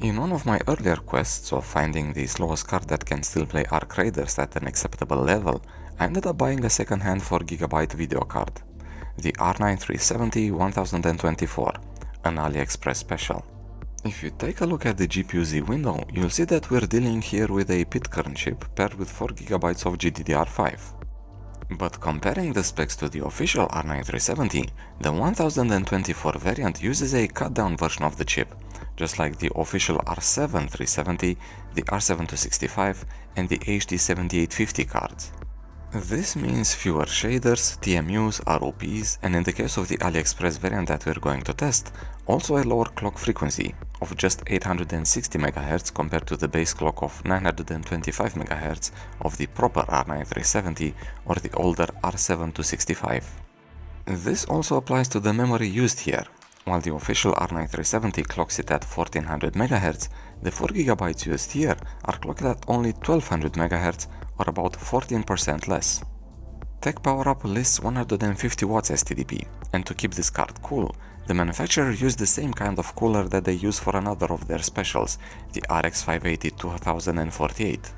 In one of my earlier quests of finding the slowest card that can still play Arc Raiders at an acceptable level, I ended up buying a second-hand 4GB video card, the R9 370 1024, an AliExpress special. If you take a look at the GPU-Z window, you'll see that we're dealing here with a Pitcairn chip paired with 4GB of GDDR5. But comparing the specs to the official R9 370, the 1024 variant uses a cut-down version of the chip, just like the official R7 370, the R7 265, and the HD 7850 cards. This means fewer shaders, TMUs, ROPs, and in the case of the AliExpress variant that we're going to test, also a lower clock frequency of just 860 MHz compared to the base clock of 925 MHz of the proper R9 370 or the older R7 265. This also applies to the memory used here. While the official R9 370 clocks it at 1400 MHz, the 4GB used here are clocked at only 1200 MHz or about 14% less. Tech PowerUp lists 150 watts STDP, and to keep this card cool, the manufacturer used the same kind of cooler that they use for another of their specials, the RX 580 2048.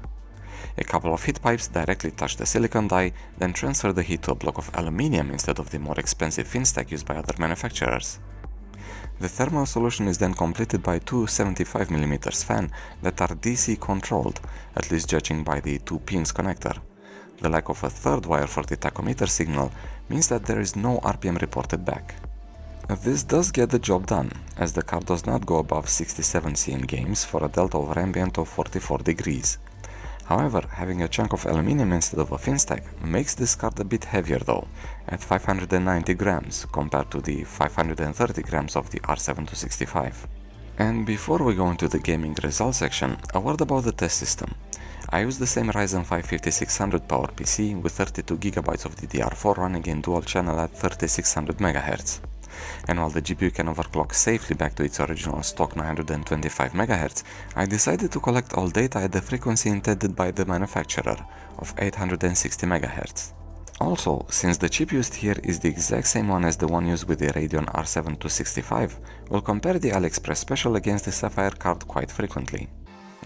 A couple of heat pipes directly touch the silicon die, then transfer the heat to a block of aluminium instead of the more expensive fin stack used by other manufacturers. The thermal solution is then completed by two 75mm fan that are DC controlled, at least judging by the 2 pins connector. The lack of a third wire for the tachometer signal means that there is no RPM reported back. This does get the job done, as the card does not go above 67C in games for a delta over ambient of 44 degrees. However, having a chunk of aluminum instead of a fin stack makes this card a bit heavier though, at 590 grams compared to the 530 grams of the R7 265. And before we go into the gaming results section, a word about the test system. I use the same Ryzen 5 5600 power PC with 32GB of DDR4 running in dual channel at 3600 MHz. And while the GPU can overclock safely back to its original stock 925 MHz, I decided to collect all data at the frequency intended by the manufacturer of 860 MHz. Also, since the chip used here is the exact same one as the one used with the Radeon R7 265, we'll compare the AliExpress special against the Sapphire card quite frequently.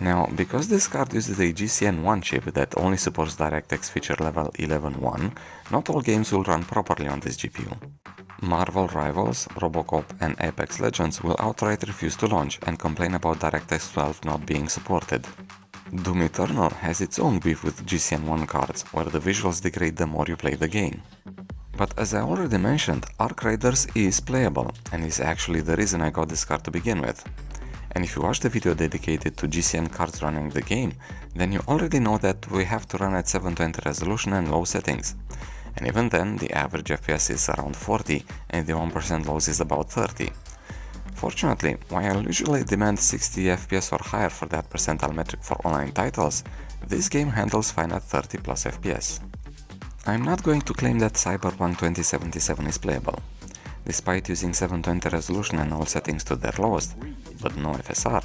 Now, because this card uses a GCN1 chip that only supports DirectX feature level 11.1, not all games will run properly on this GPU. Marvel Rivals, Robocop, and Apex Legends will outright refuse to launch and complain about DirectX 12 not being supported. Doom Eternal has its own beef with GCN1 cards, where the visuals degrade the more you play the game. But as I already mentioned, Arc Raiders is playable, and is actually the reason I got this card to begin with. And if you watch the video dedicated to GCN cards running the game, then you already know that we have to run at 720 resolution and low settings. And even then, the average FPS is around 40 and the 1% lows is about 30. Fortunately, while I usually demand 60 FPS or higher for that percentile metric for online titles, this game handles fine at 30 plus FPS. I'm not going to claim that Cyberpunk 2077 is playable. Despite using 720 resolution and all settings to their lowest, but no FSR,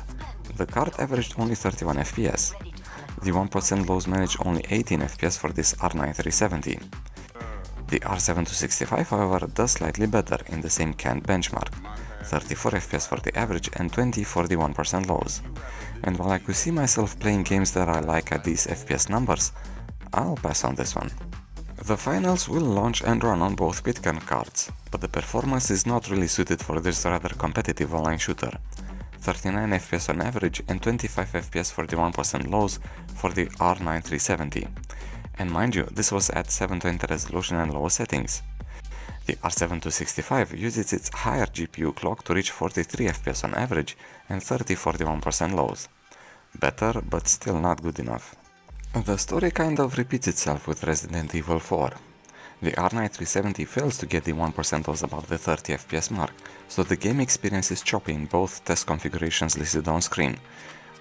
the card averaged only 31 FPS. The 1% lows managed only 18 FPS for this R9 370. The R7 265, however, does slightly better in the same canned benchmark, 34 FPS for the average and 20 for the 1% lows. And while I could see myself playing games that I like at these FPS numbers, I'll pass on this one. The finals will launch and run on both Pitcairn cards, but the performance is not really suited for this rather competitive online shooter. 39 FPS on average and 25 FPS for the 1% lows for the R9 370. And mind you, this was at 720 resolution and low settings. The R7 265 uses its higher GPU clock to reach 43 FPS on average and 30-41% lows. Better, but still not good enough. The story kind of repeats itself with Resident Evil 4. The R9 370 fails to get the 1% lows above the 30 FPS mark, so the game experience is choppy in both test configurations listed on screen,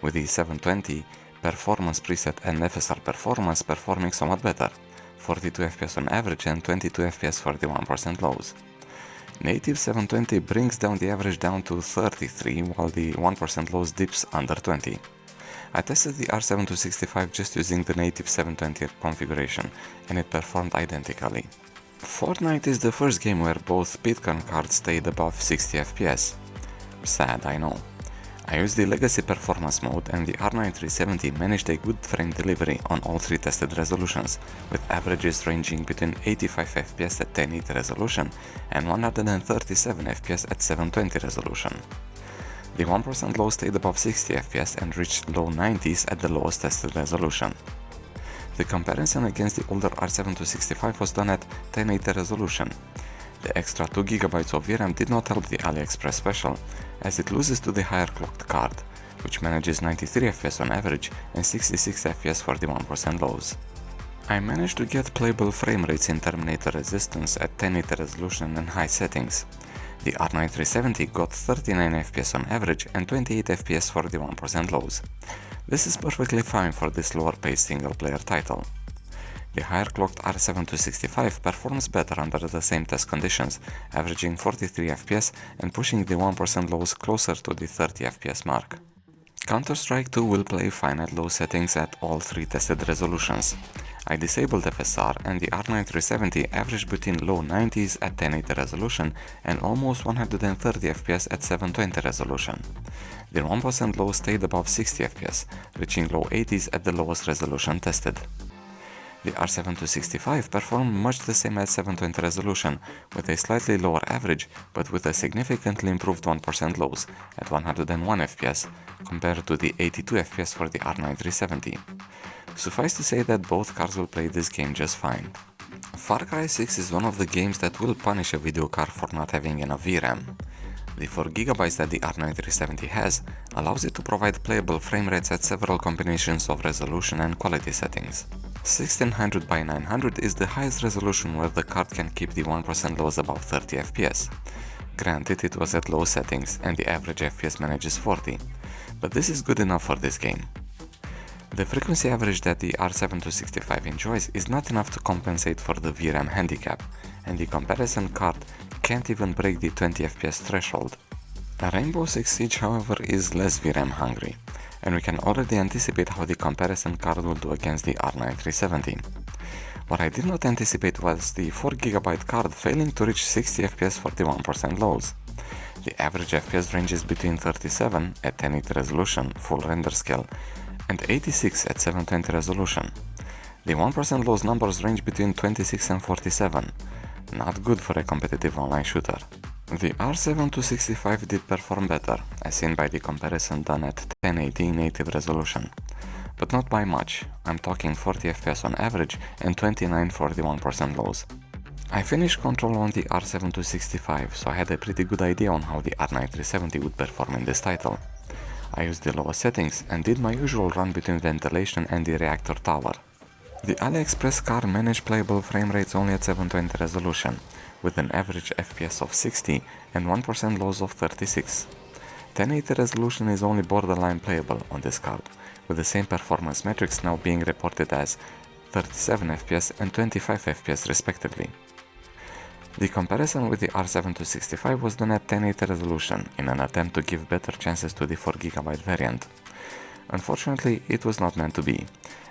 with the 720 performance preset and FSR performance performing somewhat better, 42 FPS on average and 22 FPS for the 1% lows. Native 720 brings down the average down to 33, while the 1% lows dips under 20. I tested the R7 265 just using the native 720 configuration, and it performed identically. Fortnite is the first game where both Pitcairn cards stayed above 60 FPS. Sad, I know. I used the legacy performance mode and the R9 370 managed a good frame delivery on all three tested resolutions, with averages ranging between 85 FPS at 1080 resolution and 137 FPS at 720 resolution. The 1% low stayed above 60 FPS and reached low 90s at the lowest tested resolution. The comparison against the older R7-265 was done at 1080 resolution. The extra 2GB of VRAM did not help the AliExpress special, as it loses to the higher clocked card, which manages 93 FPS on average and 66 FPS for the 1% lows. I managed to get playable frame rates in Terminator Resistance at 1080 resolution and high settings. The R9 370 got 39 FPS on average and 28 FPS for the 1% lows. This is perfectly fine for this slower paced single player title. The higher clocked R7-265 performs better under the same test conditions, averaging 43 FPS and pushing the 1% lows closer to the 30 FPS mark. Counter-Strike 2 will play fine at low settings at all three tested resolutions. I disabled FSR and the R9 370 averaged between low 90s at 1080 resolution and almost 130 FPS at 720 resolution. The 1% low stayed above 60 FPS, reaching low 80s at the lowest resolution tested. The R7-265 performed much the same at 720 resolution, with a slightly lower average, but with a significantly improved 1% lows, at 101 FPS, compared to the 82 FPS for the R9 370. Suffice to say that both cards will play this game just fine. Far Cry 6 is one of the games that will punish a video card for not having enough VRAM. The 4GB that the R9 370 has allows it to provide playable frame rates at several combinations of resolution and quality settings. 1600 by 900 is the highest resolution where the card can keep the 1% lows above 30 FPS. Granted, it was at low settings and the average FPS manages 40, but this is good enough for this game. The frequency average that the R7-265 enjoys is not enough to compensate for the VRAM handicap, and the comparison card can't even break the 20 FPS threshold. Rainbow Six Siege, however, is less VRAM hungry, and we can already anticipate how the comparison card will do against the R9 370. What I did not anticipate was the 4GB card failing to reach 60 FPS for the 1% lows. The average FPS ranges between 37 at 1080 resolution, full render scale, and 86 at 720 resolution. The 1% lows numbers range between 26 and 47, not good for a competitive online shooter. The R7-265 did perform better, as seen by the comparison done at 1080 native resolution, but not by much. I'm talking 40 FPS on average and 29 for the 1% lows. I finished Control on the R7-265, so I had a pretty good idea on how the R9 370 would perform in this title. I used the lowest settings and did my usual run between ventilation and the reactor tower. The AliExpress car managed playable frame rates only at 720 resolution, with an average FPS of 60 and 1% lows of 36. 1080 resolution is only borderline playable on this card, with the same performance metrics now being reported as 37 FPS and 25 FPS respectively. The comparison with the R7-265 was done at 1080 resolution in an attempt to give better chances to the 4GB variant. Unfortunately, it was not meant to be,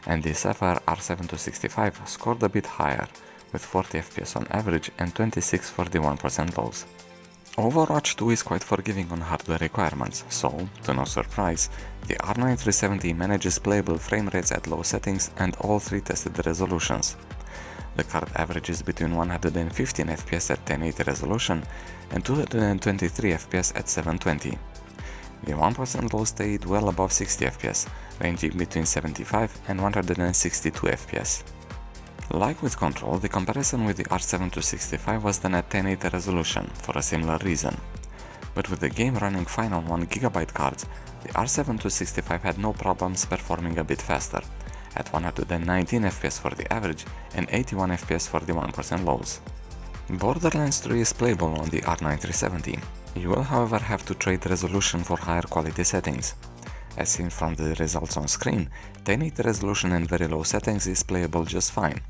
and the Sapphire R7-265 scored a bit higher, with 40 FPS on average and 26 for the 1% lows. Overwatch 2 is quite forgiving on hardware requirements, so, to no surprise, the R9 370 manages playable frame rates at low settings and all three tested resolutions. The card averages between 115 FPS at 1080 resolution and 223 FPS at 720. The 1% low stayed well above 60 FPS, ranging between 75 and 162 FPS. Like with Control, the comparison with the R7-265 was done at 1080 resolution for a similar reason. But with the game running fine on 1GB cards, the R7-265 had no problems performing a bit faster, at 119 FPS for the average and 81 FPS for the 1% lows. Borderlands 3 is playable on the R9 370. You will however have to trade resolution for higher quality settings. As seen from the results on screen, 1080 resolution and very low settings is playable just fine.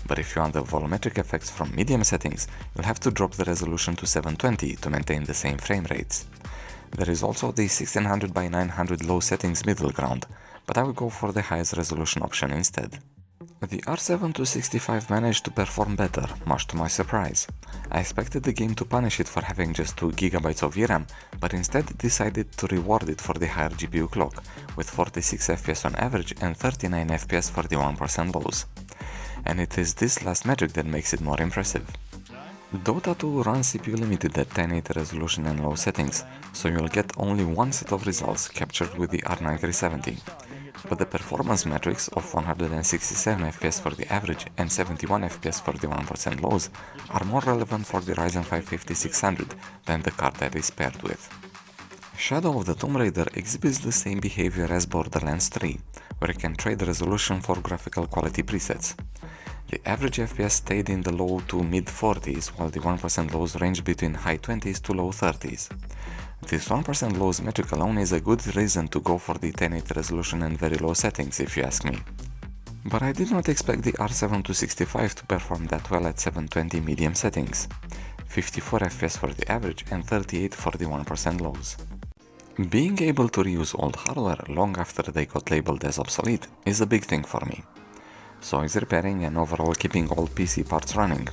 But if you want the volumetric effects from medium settings, you'll have to drop the resolution to 720 to maintain the same frame rates. There is also the 1600 by 900 low settings middle ground, but I will go for the highest resolution option instead. The R7-265 managed to perform better, much to my surprise. I expected the game to punish it for having just 2GB of VRAM, but instead decided to reward it for the higher GPU clock, with 46 FPS on average and 39 FPS for the 1% lows. And it is this last metric that makes it more impressive. DOTA 2 runs CPU limited at 1080 resolution and low settings, so you'll get only one set of results captured with the R9 370. But the performance metrics of 167 FPS for the average and 71 FPS for the 1% lows are more relevant for the Ryzen 5 5600 than the card that is paired with. Shadow of the Tomb Raider exhibits the same behavior as Borderlands 3, where you can trade resolution for graphical quality presets. The average FPS stayed in the low to mid 40s, while the 1% lows ranged between high 20s to low 30s. This 1% lows metric alone is a good reason to go for the 1080 resolution and very low settings, if you ask me. But I did not expect the R7-265 to perform that well at 720 medium settings, 54 FPS for the average and 38 for the 1% lows. Being able to reuse old hardware long after they got labeled as obsolete is a big thing for me. So is repairing and overall keeping old PC parts running.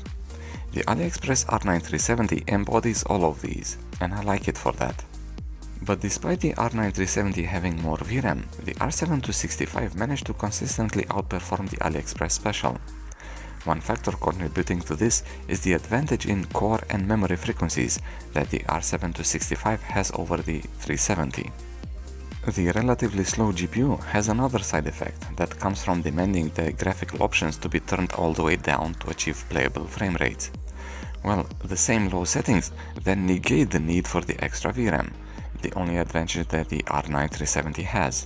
The AliExpress R9 370 embodies all of these, and I like it for that. But despite the R9 370 having more VRAM, the R7-265 managed to consistently outperform the AliExpress special. One factor contributing to this is the advantage in core and memory frequencies that the R7-265 has over the 370. The relatively slow GPU has another side effect that comes from demanding the graphical options to be turned all the way down to achieve playable frame rates. Well, the same low settings then negate the need for the extra VRAM, the only advantage that the R9 370 has.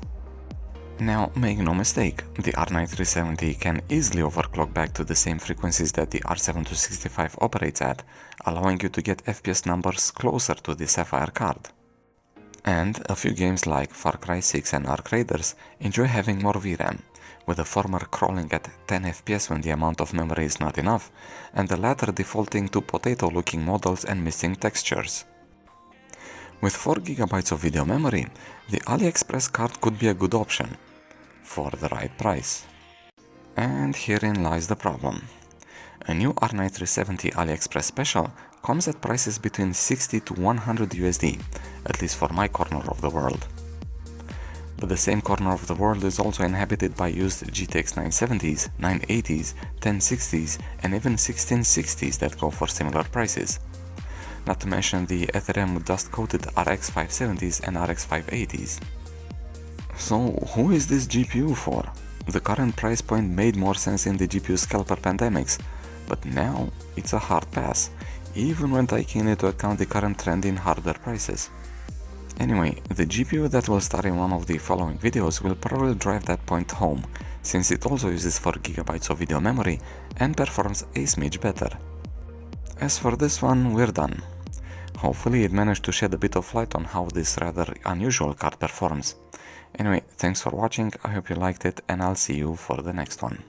Now, make no mistake, the R9 370 can easily overclock back to the same frequencies that the R7-265 operates at, allowing you to get FPS numbers closer to the Sapphire card. And a few games like Far Cry 6 and Arc Raiders enjoy having more VRAM, with the former crawling at 10 FPS when the amount of memory is not enough, and the latter defaulting to potato-looking models and missing textures. With 4GB of video memory, the AliExpress card could be a good option, for the right price. And herein lies the problem. A new R9 370 AliExpress special comes at prices between 60 to 100 USD, at least for my corner of the world. But the same corner of the world is also inhabited by used GTX 970s, 980s, 1060s and even 1660s that go for similar prices. Not to mention the Ethereum dust-coated RX 570s and RX 580s. So who is this GPU for? The current price point made more sense in the GPU scalper pandemics, but now it's a hard pass, even when taking into account the current trend in hardware prices. Anyway, the GPU that will start in one of the following videos will probably drive that point home, since it also uses 4GB of video memory and performs a smidge better. As for this one, we're done. Hopefully it managed to shed a bit of light on how this rather unusual card performs. Anyway, thanks for watching, I hope you liked it and I'll see you for the next one.